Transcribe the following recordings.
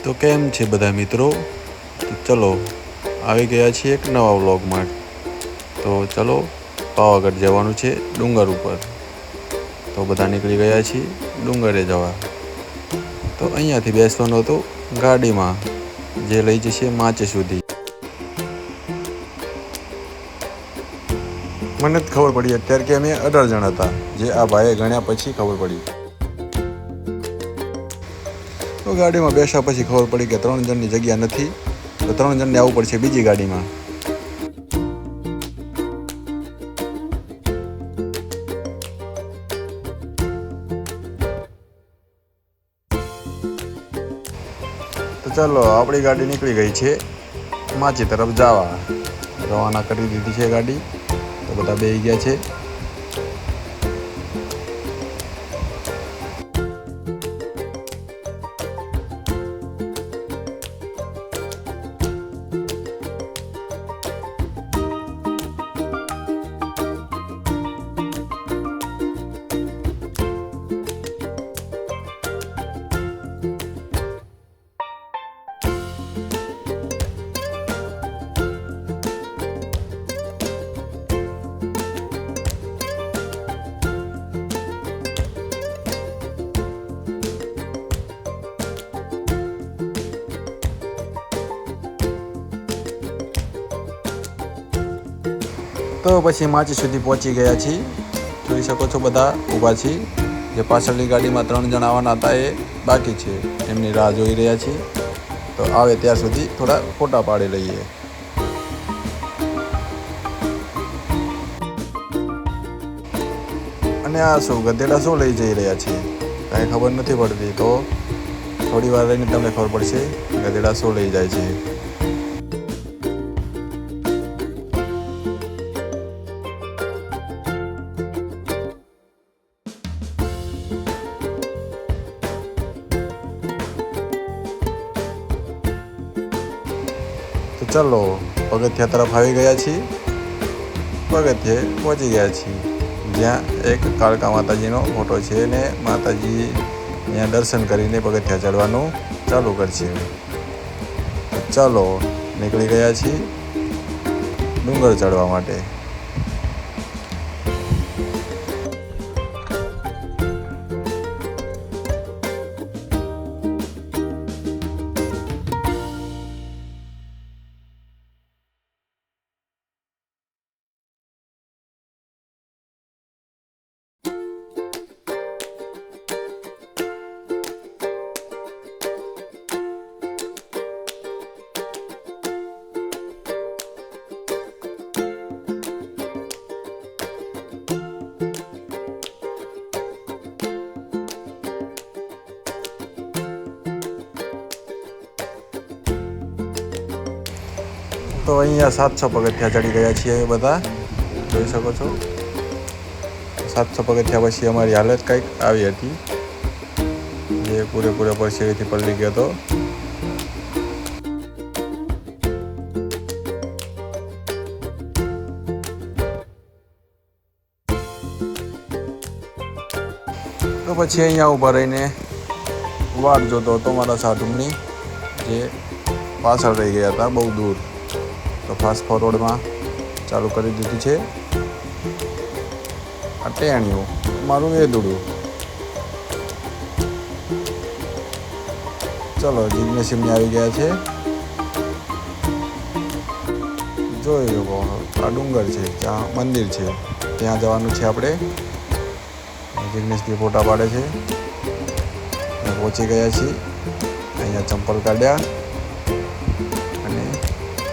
તો કેમ છે બધા મિત્રો? તો ચલો આવી ગયા છીએ એક નવા વ્લોગમાં. તો ચલો પાવાગઢ જવાનું છે ડુંગર ઉપર. તો બધા નીકળી ગયા છીએ ડુંગરે જવા. તો અહીંયાથી બેસવાનું હતું ગાડીમાં જે લઈ જશે માચે સુધી. મને જ ખબર પડી અત્યારે કે અમે 18 જણ હતા, જે આ ભાઈએ ગણ્યા પછી ખબર પડી. તો ગાડીમાં બેસ્યા પછી ખબર પડી કે 3 જણની જગ્યા નથી, તો 3 જણને આવવું પડશે બીજી ગાડીમાં. તો ચાલો આપણી ગાડી નીકળી ગઈ છે માચી તરફ જવા. રવાના કરી દીધી છે ગાડી. તો બધા બેસી ગયા છે. તો પછી માચી સુધી પહોંચી ગયા છીએ. જોઈ શકો છો બધા ઊભા છીએ. જે પાછળની ગાડીમાં 3 જણ આવવાના હતા એ બાકી છે, એમની રાહ જોઈ રહ્યા છીએ. તો આવે ત્યાં સુધી થોડા ફોટા પાડી લઈએ. અને આ શું ગધેડા શું લઈ જઈ રહ્યા છે કાંઈ ખબર નથી પડતી. તો થોડી વાર રહીને તમને ખબર પડશે ગધેડા શું લઈ જાય છે. તો ચાલો પગથિયા તરફ આવી ગયા છીએ. પગથિયે પહોંચી ગયા છીએ, જ્યાં એક કાળકા માતાજીનો ફોટો છે ને માતાજી ત્યાં દર્શન કરીને પગથિયા ચડવાનું ચાલુ કરશે. ચાલો નીકળી ગયા છીએ ડુંગર ચડવા માટે. તો અહીંયા 700 પગથિયા ચડી ગયા છીએ અમે બધા, જોઈ શકો છો. 700 પગથિયા પછી અમારી હાલત કંઈક આવી હતી, જે પૂરેપૂરા પરસેવેથી પલળી ગયો હતો. તો પછી અહીંયા ઊભા રહીને વાટ જોતો હતો મારા સાધુની, જે પાછળ રહી ગયા હતા બહુ દૂર. તો ફાસ્ટ ફોરવર્ડમાં ચાલુ કરી દીધું છે. આ ટેણિયું મારું એ દૂડું. ચલો જિગ્નેશિમને આવી ગયા છે. જોઈ લો આ ડુંગર છે, ત્યાં મંદિર છે, ત્યાં જવાનું છે આપણે. જિગ્નેશજી ફોટા પાડે છે. પહોંચી ગયા છીએ. અહીંયા ચંપલ કાઢ્યા અને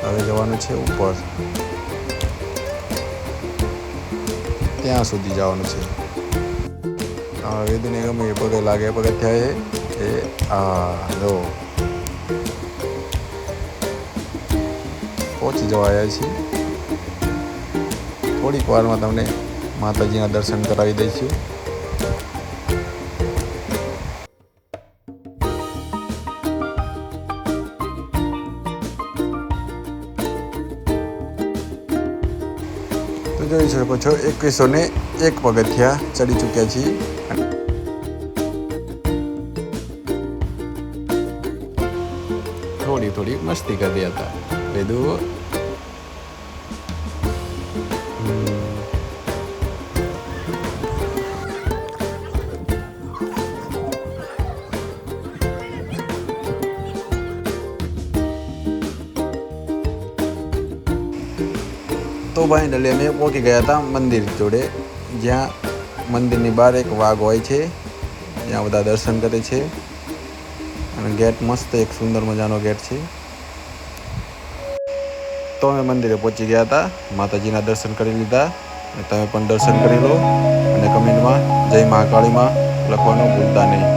હવે જવાનું છે ઉપર. ત્યાં સુધી જવાનું છે. વેદને ગમે એ પગે લાગે પગથિયા એ આ જો પહોંચી જવા આવ્યા છીએ. થોડીક વારમાં તમને માતાજીના દર્શન કરાવી દઈશું. તો જોઈ શકો છો 2101 પગથિયા ચડી ચૂક્યા છીએ. થોડી થોડી મસ્તી કરી હતા બધું. તો ફાઇનલી અમે પહોંચી ગયા હતા મંદિર જોડે, જ્યાં મંદિરની બહાર એક વાઘ હોય છે, જ્યાં બધા દર્શન કરે છે. અને ગેટ મસ્ત એક સુંદર મજાનો ગેટ છે. તો અમે મંદિરે પહોંચી ગયા હતા, માતાજીના દર્શન કરી લીધા. અને તમે પણ દર્શન કરી લો અને કમેન્ટમાં જય મહાકાળીમાં લખવાનું ભૂલતા નહીં.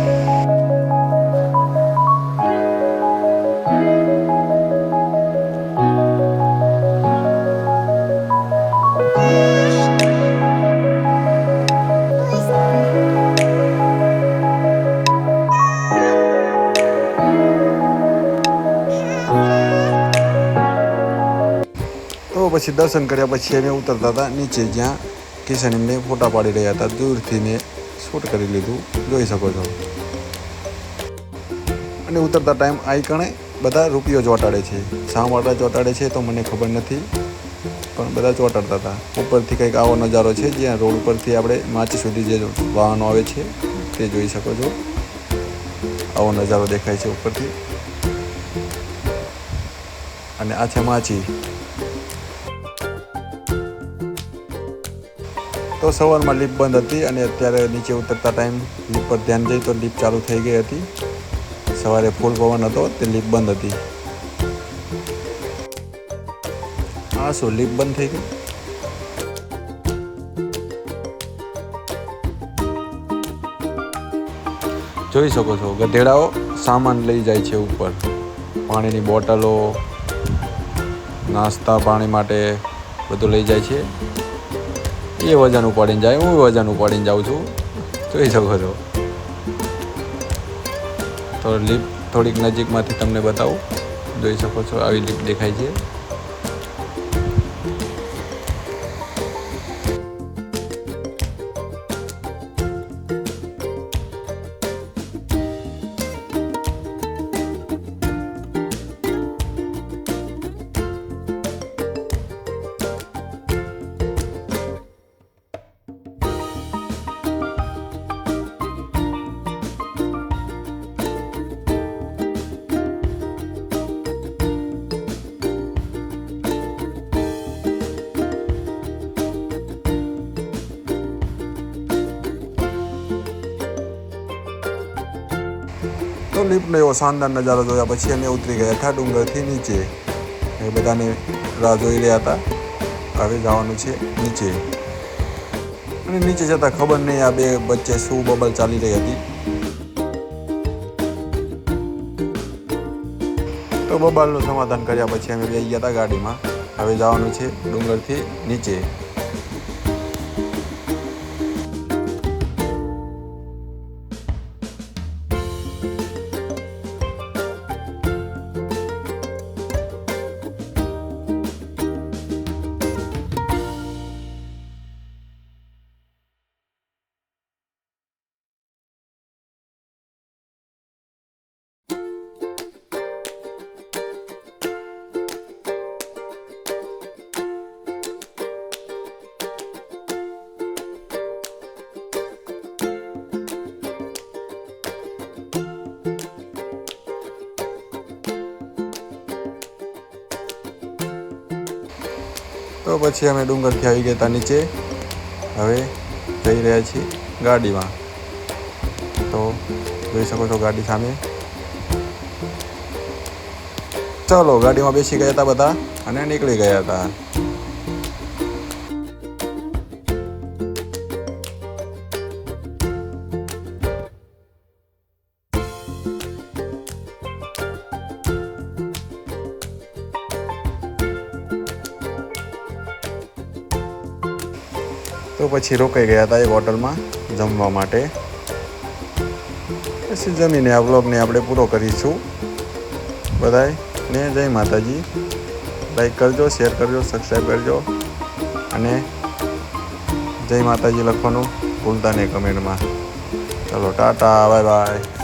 તો પછી દર્શન કર્યા પછી અમે ઉતરતા હતા નીચે, જ્યાં કિશન એમને ફોટા પાડી રહ્યા હતા. દૂરથી મેં શૂટ કરી લીધું, જોઈ શકો છો. અને ઉતરતા ટાઈમ આઈકણે બધા રૂપિયો ચોંટાડે છે. શા માટે ચોંટાડે છે તો મને ખબર નથી, પણ બધા ચોંટાડતા હતા. ઉપરથી કંઈક આવો નજારો છે, જ્યાં રોડ ઉપરથી આપણે માચી સુધી જે વાહનો આવે છે તે જોઈ શકો છો. આવો નજારો દેખાય છે ઉપરથી. અને આ છે માચી. તો સવારમાં લિફ્ટ બંધ હતી અને અત્યારે નીચે ઉતરતા ટાઈમ લિફ્ટ પર ધ્યાન જઈ તો લિફ્ટ ચાલુ થઈ ગઈ હતી. સવારે ફૂલ પવન હતો તે લિફ્ટ બંધ હતી. હા, શું લિફ્ટ બંધ થઈ ગઈ? જોઈ શકો છો ગધેડાઓ સામાન લઈ જાય છે ઉપર. પાણીની બોટલો, નાસ્તા પાણી માટે બધું લઈ જાય છે. એ વજન ઉપાડીને જાય, હું વજન ઉપાડીને જાઉં છું, જોઈ શકો છો. તો લિફ્ટ થોડીક નજીકમાંથી તમને બતાવું, જોઈ શકો છો આવી લિફ્ટ દેખાય છે. તો લિફ્ટનો એવો શાનદાર નજારો જોયા પછી અમે ઉતરી ગયા હતા ડુંગરથી નીચે. એ બધાને રાહ જોઈ રહ્યા હતા. હવે જવાનું છે નીચે. અને નીચે જતાં ખબર નહીં આ બે વચ્ચે શું બબલ ચાલી રહી હતી. તો બબાલનું સમાધાન કર્યા પછી અમે બેસી ગયા હતા ગાડીમાં. હવે જવાનું છે ડુંગરથી નીચે. તો પછી અમે ડુંગરથી આવી ગયા હતા નીચે. હવે જઈ રહ્યા છીએ ગાડીમાં. તો જોઈ શકો છો ગાડી સામે. ચાલો ગાડીમાં બેસી ગયા હતા બધા અને નીકળી ગયા હતા. તો પછી રોકાઈ ગયા હતા એક હોટલમાં જમવા માટે. પછી જમીને આ વ્લોગને આપણે પૂરો કરીશું. બધાને જય માતાજી. લાઈક કરજો, શેર કરજો, સબસ્ક્રાઈબ કરજો અને જય માતાજી લખવાનું ભૂલતા નહીં કમેન્ટમાં. ચલો ટાટા, બાય બાય.